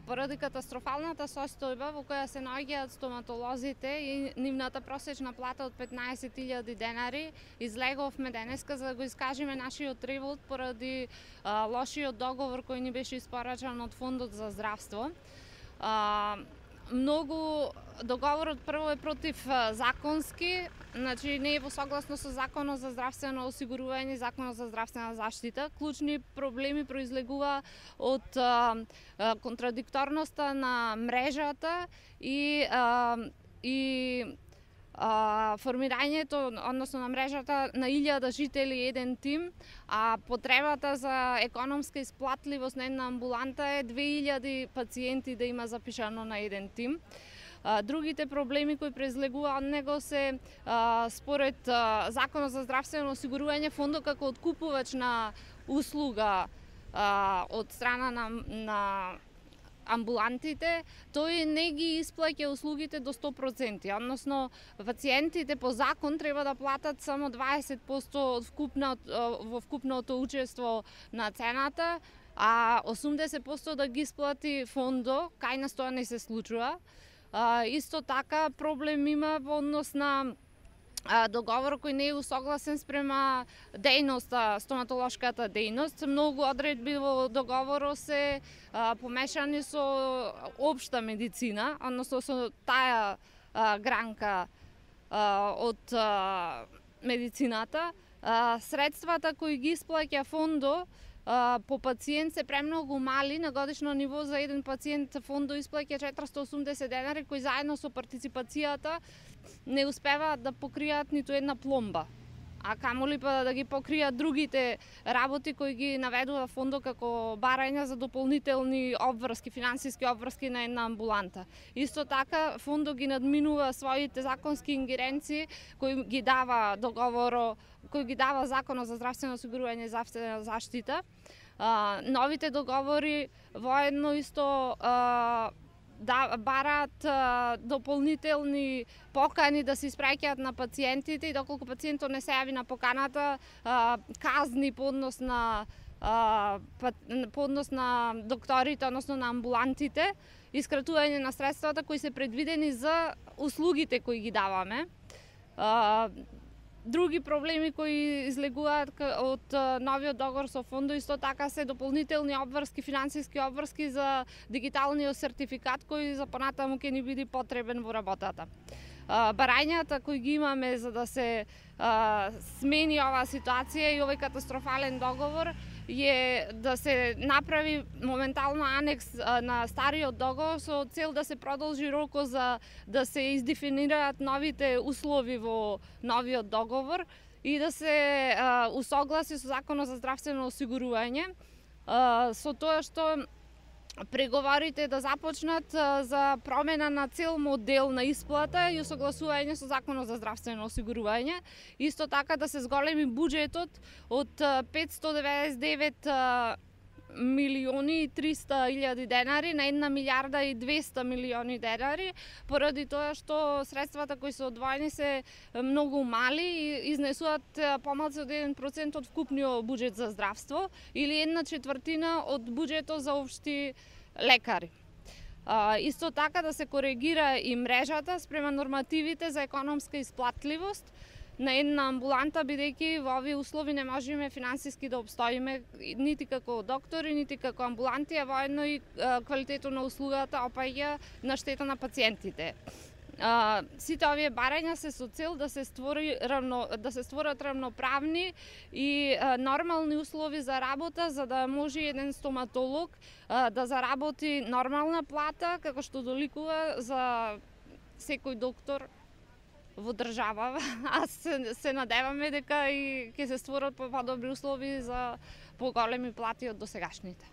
Поради катастрофалната состојба во која се наоѓаат стоматолозите и нивната просечна плата од 15.000 денари, излеговме денеска за да го искажеме нашиот револт поради лошиот договор кој ни беше испорачан од Фондот за здравство. Договорот прво е против законски, значи не е во согласно со Законот за здравствено осигурување, Законот за здравствена заштита. Клучни проблеми произлегува од контрадикторноста на мрежата и формирањето, односно на мрежата на 1000 жители еден тим, а потребата за економска исплатливост на една амбуланта е 2000 пациенти да има запишано на еден тим. Другите проблеми кои произлегува од него се според Законот за здравствено осигурување, фондот како откупувач на услуга од страна на амбулантите, тој не ги исплаќа услугите до 100%, односно пациентите по закон треба да платат само 20% во вкупното учество на цената, а 80% да ги исплати фондо, кај нас тоа не се случува. Исто така проблем има во однос на договор кој не е усогласен спрема дејноста, стоматолошката дејност. Многу одредби во договорот се помешани со општа медицина, односно со таа гранка од медицината. Средствата кои ги исплаќа фондо по пациент се премногу мали. На годишно ниво за еден пациент фондо исплаќа 480 денари, кои заедно со партиципацијата не успеваат да покријат ниту една пломба, а камоли па да ги покријат другите работи кои ги наведува фондо како барања за дополнителни обврски, финансиски обврски на една амбуланта. Исто така фондо ги надминува своите законски ингеренции кои ги дава договорот, кој ги дава Законот за здравствено осигурување и здравствена заштита. Новите договори воедно исто бараат дополнителни покани да се испраќаат на пациентите и доколку пациентот не се јави на поканата, казни по однос на докторите, односно на амбулантите, искратување на средствата кои се предвидени за услугите кои ги даваме. Други проблеми кои излегуваат од новиот договор со фондо исто така се дополнителни обврски, финансиски обврски за дигиталниот сертификат кој за понатаму ќе ни биде потребен во работата. Барањата кои ги имаме за да се смени оваа ситуација и овој катастрофален договор е да се направи моментално анекс на стариот договор со цел да се продолжи рокот за да се издефинираат новите услови во новиот договор и да се усогласи со Законот за здравствено осигурување, со тоа што преговорите да започнат за промена на цел модел на исплата и усогласување со Законот за здравствено осигурување. Исто така да се зголеми буџетот од 599 милиони и 300.000 денари на 1.200 милиони денари, поради тоа што средствата кои се одвоени се многу мали и изнесуваат помалку од 1% од вкупниот буџет за здравство или 1/4 од буџетот за општи лекари. Исто така да се коригира и мрежата спрема нормативите за економска исплатливост на една амбуланта, бидејќи во овие услови не можеме финансиски да обстоиме нити како доктори, нити како амбуланти, а воедно и квалитетот на услугата опаѓа на штета на пациентите. Сите овие барања се со цел да се створат рамноправни и нормални услови за работа, за да може еден стоматолог да заработи нормална плата, како што доликува за секој доктор во држава. Се надеваме дека и ќе се створат подобри услови за поголеми плати од досегашните.